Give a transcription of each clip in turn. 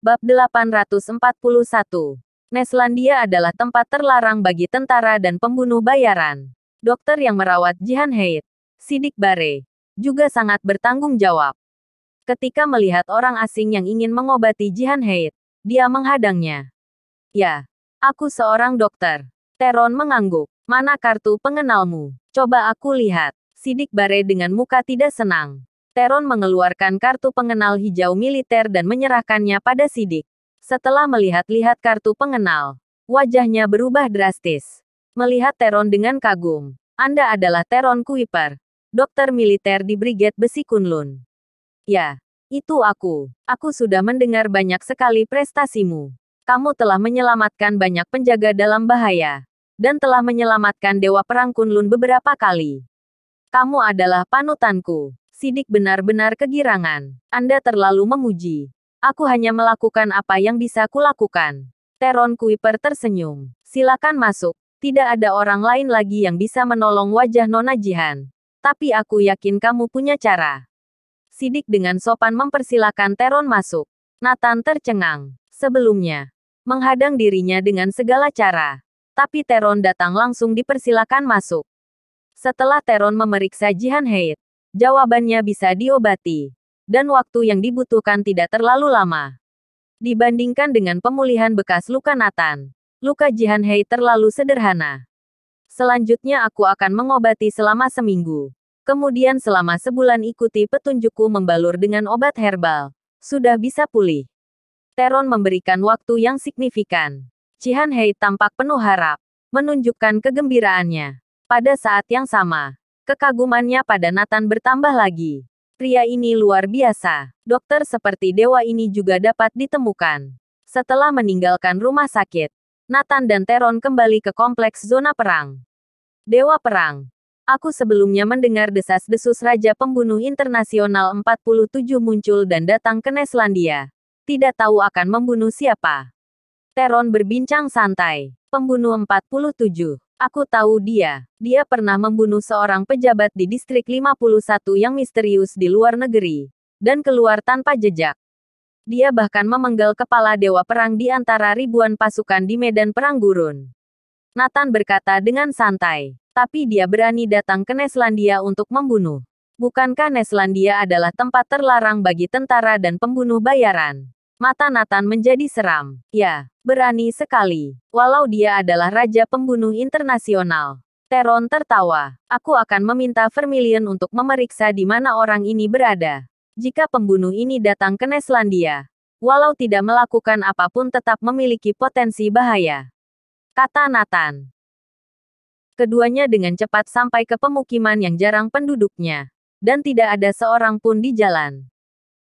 Bab 841. Neslandia adalah tempat terlarang bagi tentara dan pembunuh bayaran. Dokter yang merawat Jihan Heid, Sidik Bare, juga sangat bertanggung jawab. Ketika melihat orang asing yang ingin mengobati Jihan Heid, dia menghadangnya. Ya, aku seorang dokter. Teron mengangguk. Mana kartu pengenalmu? Coba aku lihat. Sidik Bare dengan muka tidak senang. Teron mengeluarkan kartu pengenal hijau militer dan menyerahkannya pada Sidik. Setelah melihat-lihat kartu pengenal, wajahnya berubah drastis. Melihat Teron dengan kagum. Anda adalah Teron Kuiper, dokter militer di Brigade Besi Kunlun. Ya, itu aku. Aku sudah mendengar banyak sekali prestasimu. Kamu telah menyelamatkan banyak penjaga dalam bahaya. Dan telah menyelamatkan Dewa Perang Kunlun beberapa kali. Kamu adalah panutanku. Sidik benar-benar kegirangan. Anda terlalu memuji. Aku hanya melakukan apa yang bisa kulakukan. Teron Kuiper tersenyum. Silakan masuk. Tidak ada orang lain lagi yang bisa menolong wajah Nona Jihan. Tapi aku yakin kamu punya cara. Sidik dengan sopan mempersilakan Teron masuk. Nathan tercengang. Sebelumnya, menghadang dirinya dengan segala cara. Tapi Teron datang langsung dipersilakan masuk. Setelah Teron memeriksa Jihan Heid, jawabannya bisa diobati. Dan waktu yang dibutuhkan tidak terlalu lama. Dibandingkan dengan pemulihan bekas luka Nathan, luka Jihan Heid terlalu sederhana. Selanjutnya aku akan mengobati selama seminggu. Kemudian selama sebulan ikuti petunjukku membalur dengan obat herbal. Sudah bisa pulih. Teron memberikan waktu yang signifikan. Jihan Heid tampak penuh harap, menunjukkan kegembiraannya. Pada saat yang sama, kekagumannya pada Nathan bertambah lagi. Pria ini luar biasa. Dokter seperti dewa ini juga dapat ditemukan. Setelah meninggalkan rumah sakit, Nathan dan Teron kembali ke kompleks zona perang. Dewa Perang. Aku sebelumnya mendengar desas-desus Raja Pembunuh Internasional 47 muncul dan datang ke Neslandia. Tidak tahu akan membunuh siapa. Teron berbincang santai. Pembunuh 47. Aku tahu dia. Dia pernah membunuh seorang pejabat di distrik 51 yang misterius di luar negeri. Dan keluar tanpa jejak. Dia bahkan memenggal kepala Dewa Perang di antara ribuan pasukan di medan perang gurun. Nathan berkata dengan santai. Tapi dia berani datang ke Neslandia untuk membunuh. Bukankah Neslandia adalah tempat terlarang bagi tentara dan pembunuh bayaran? Mata Nathan menjadi seram. Ya, berani sekali. Walau dia adalah Raja Pembunuh Internasional. Teron tertawa. Aku akan meminta Vermilion untuk memeriksa di mana orang ini berada. Jika pembunuh ini datang ke Neslandia, walau tidak melakukan apapun tetap memiliki potensi bahaya. Kata Nathan. Keduanya dengan cepat sampai ke pemukiman yang jarang penduduknya. Dan tidak ada seorang pun di jalan.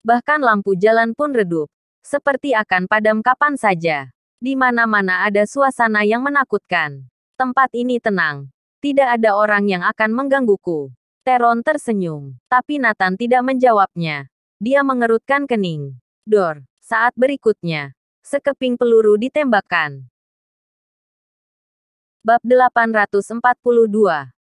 Bahkan lampu jalan pun redup. Seperti akan padam kapan saja. Di mana-mana ada suasana yang menakutkan. Tempat ini tenang. Tidak ada orang yang akan menggangguku. Teron tersenyum. Tapi Nathan tidak menjawabnya. Dia mengerutkan kening. Dor. Saat berikutnya, sekeping peluru ditembakkan. Bab 842.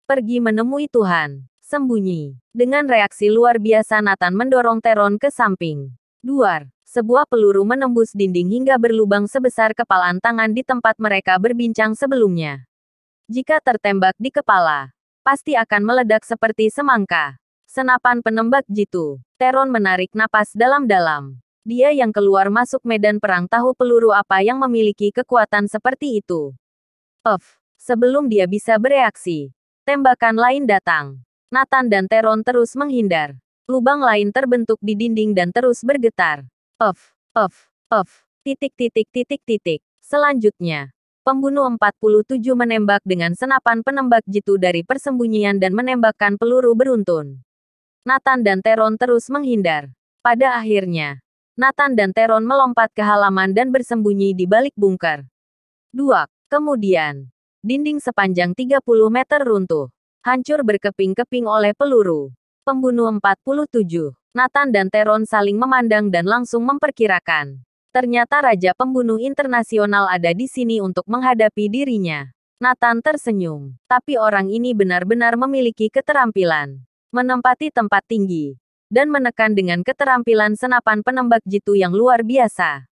Pergi menemui Tuhan. Sembunyi. Dengan reaksi luar biasa Nathan mendorong Teron ke samping. Duar. Sebuah peluru menembus dinding hingga berlubang sebesar kepalan tangan di tempat mereka berbincang sebelumnya. Jika tertembak di kepala, pasti akan meledak seperti semangka. Senapan penembak jitu. Teron menarik napas dalam-dalam. Dia yang keluar masuk medan perang tahu peluru apa yang memiliki kekuatan seperti itu. Sebelum dia bisa bereaksi, tembakan lain datang. Nathan dan Teron terus menghindar. Lubang lain terbentuk di dinding dan terus bergetar. Selanjutnya, pembunuh 47 menembak dengan senapan penembak jitu dari persembunyian dan menembakkan peluru beruntun. Nathan dan Teron terus menghindar. Pada akhirnya, Nathan dan Teron melompat ke halaman dan bersembunyi di balik bunker. Kemudian, dinding sepanjang 30 meter runtuh. Hancur berkeping-keping oleh peluru. Pembunuh 47. Nathan dan Teron saling memandang dan langsung memperkirakan. Ternyata Raja Pembunuh Internasional ada di sini untuk menghadapi dirinya. Nathan tersenyum. Tapi orang ini benar-benar memiliki keterampilan. Menempati tempat tinggi. Dan menekan dengan keterampilan senapan penembak jitu yang luar biasa.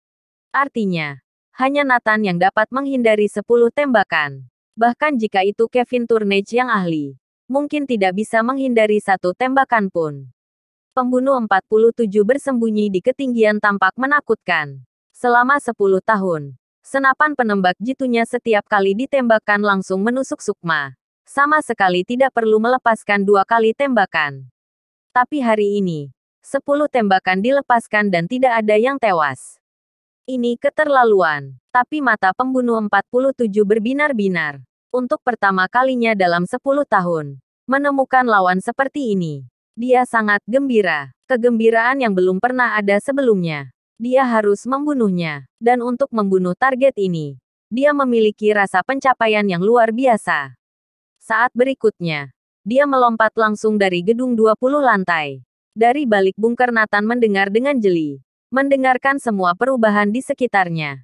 Artinya, hanya Nathan yang dapat menghindari 10 tembakan. Bahkan jika itu Kevin Turnage yang ahli, mungkin tidak bisa menghindari 1 tembakan pun. Pembunuh 47 bersembunyi di ketinggian tampak menakutkan. Selama 10 tahun, senapan penembak jitunya setiap kali ditembakkan langsung menusuk sukma. Sama sekali tidak perlu melepaskan 2 kali tembakan. Tapi hari ini, 10 tembakan dilepaskan dan tidak ada yang tewas. Ini keterlaluan. Tapi mata pembunuh 47 berbinar-binar. Untuk pertama kalinya dalam 10 tahun, menemukan lawan seperti ini. Dia sangat gembira. Kegembiraan yang belum pernah ada sebelumnya. Dia harus membunuhnya. Dan untuk membunuh target ini, dia memiliki rasa pencapaian yang luar biasa. Saat berikutnya, dia melompat langsung dari gedung 20 lantai. Dari balik bunker Nathan mendengar dengan jeli. Mendengarkan semua perubahan di sekitarnya.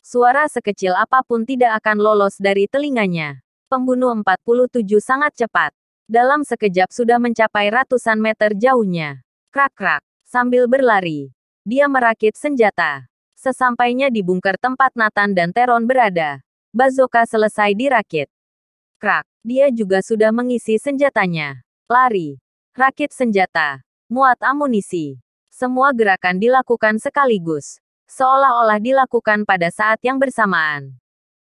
Suara sekecil apapun tidak akan lolos dari telinganya. Pembunuh 47 sangat cepat. Dalam sekejap sudah mencapai ratusan meter jauhnya. Krak-krak. Sambil berlari, dia merakit senjata. Sesampainya di bunker tempat Nathan dan Teron berada, bazooka selesai dirakit. Krak. Dia juga sudah mengisi senjatanya. Lari. Rakit senjata. Muat amunisi. Semua gerakan dilakukan sekaligus. Seolah-olah dilakukan pada saat yang bersamaan.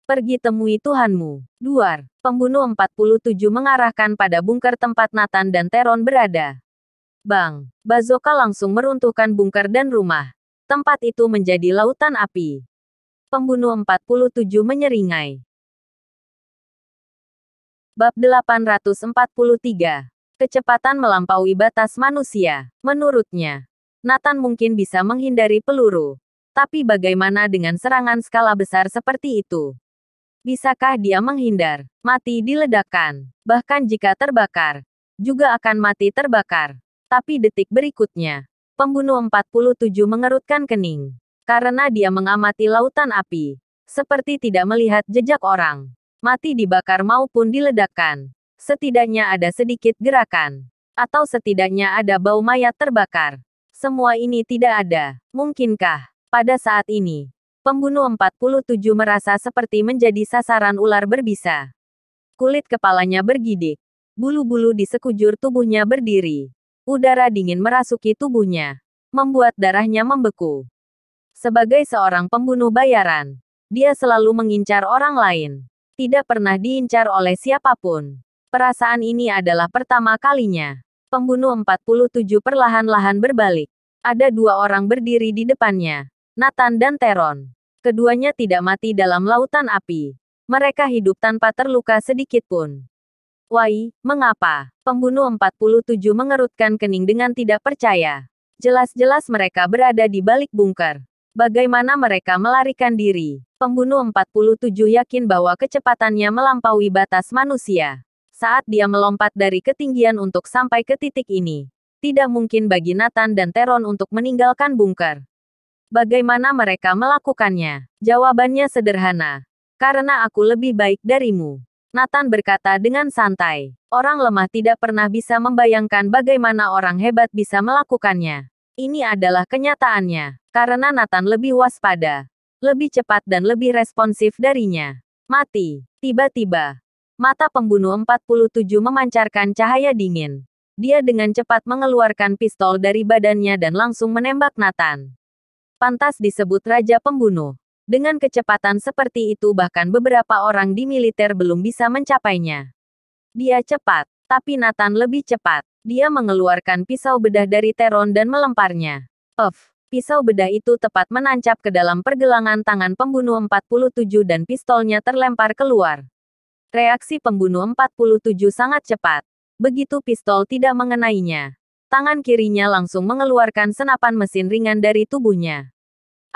Pergi temui Tuhanmu. Duar. Pembunuh 47 mengarahkan pada bunker tempat Nathan dan Teron berada. Bang. Bazooka langsung meruntuhkan bunker dan rumah. Tempat itu menjadi lautan api. Pembunuh 47 menyeringai. Bab 843. Kecepatan melampaui batas manusia. Menurutnya, Nathan mungkin bisa menghindari peluru. Tapi bagaimana dengan serangan skala besar seperti itu? Bisakah dia menghindar? Mati diledakkan. Bahkan jika terbakar, juga akan mati terbakar. Tapi detik berikutnya, pembunuh 47 mengerutkan kening. Karena dia mengamati lautan api. Seperti tidak melihat jejak orang. Mati dibakar maupun diledakkan. Setidaknya ada sedikit gerakan. Atau setidaknya ada bau mayat terbakar. Semua ini tidak ada. Mungkinkah, pada saat ini, pembunuh 47 merasa seperti menjadi sasaran ular berbisa. Kulit kepalanya bergidik. Bulu-bulu di sekujur tubuhnya berdiri. Udara dingin merasuki tubuhnya. Membuat darahnya membeku. Sebagai seorang pembunuh bayaran, dia selalu mengincar orang lain. Tidak pernah diincar oleh siapapun. Perasaan ini adalah pertama kalinya. Pembunuh 47 perlahan-lahan berbalik. Ada 2 orang berdiri di depannya. Nathan dan Teron. Keduanya tidak mati dalam lautan api. Mereka hidup tanpa terluka sedikit pun. Why, mengapa? Pembunuh 47 mengerutkan kening dengan tidak percaya. Jelas-jelas mereka berada di balik bunker. Bagaimana mereka melarikan diri? Pembunuh 47 yakin bahwa kecepatannya melampaui batas manusia. Saat dia melompat dari ketinggian untuk sampai ke titik ini, tidak mungkin bagi Nathan dan Teron untuk meninggalkan bunker. Bagaimana mereka melakukannya? Jawabannya sederhana. Karena aku lebih baik darimu. Nathan berkata dengan santai. Orang lemah tidak pernah bisa membayangkan bagaimana orang hebat bisa melakukannya. Ini adalah kenyataannya. Karena Nathan lebih waspada, lebih cepat dan lebih responsif darinya. Mati. Tiba-tiba, mata pembunuh 47 memancarkan cahaya dingin. Dia dengan cepat mengeluarkan pistol dari badannya dan langsung menembak Nathan. Pantas disebut Raja Pembunuh. Dengan kecepatan seperti itu bahkan beberapa orang di militer belum bisa mencapainya. Dia cepat, tapi Nathan lebih cepat. Dia mengeluarkan pisau bedah dari Teron dan melemparnya. Puff. Pisau bedah itu tepat menancap ke dalam pergelangan tangan pembunuh 47 dan pistolnya terlempar keluar. Reaksi pembunuh 47 sangat cepat. Begitu pistol tidak mengenainya, tangan kirinya langsung mengeluarkan senapan mesin ringan dari tubuhnya.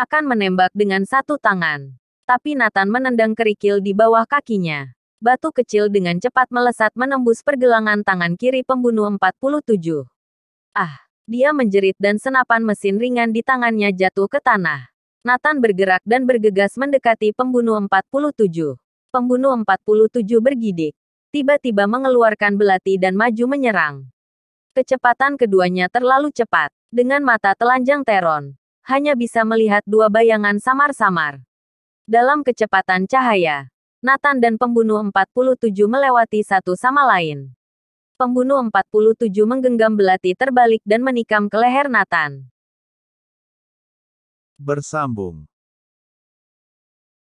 Akan menembak dengan satu tangan. Tapi Nathan menendang kerikil di bawah kakinya. Batu kecil dengan cepat melesat menembus pergelangan tangan kiri pembunuh 47. Ah! Dia menjerit dan senapan mesin ringan di tangannya jatuh ke tanah. Nathan bergerak dan bergegas mendekati pembunuh 47. Pembunuh 47 bergidik. Tiba-tiba mengeluarkan belati dan maju menyerang. Kecepatan keduanya terlalu cepat. Dengan mata telanjang Teron, hanya bisa melihat dua bayangan samar-samar. Dalam kecepatan cahaya, Nathan dan pembunuh 47 melewati satu sama lain. Pembunuh 47 menggenggam belati terbalik dan menikam ke leher Nathan. Bersambung.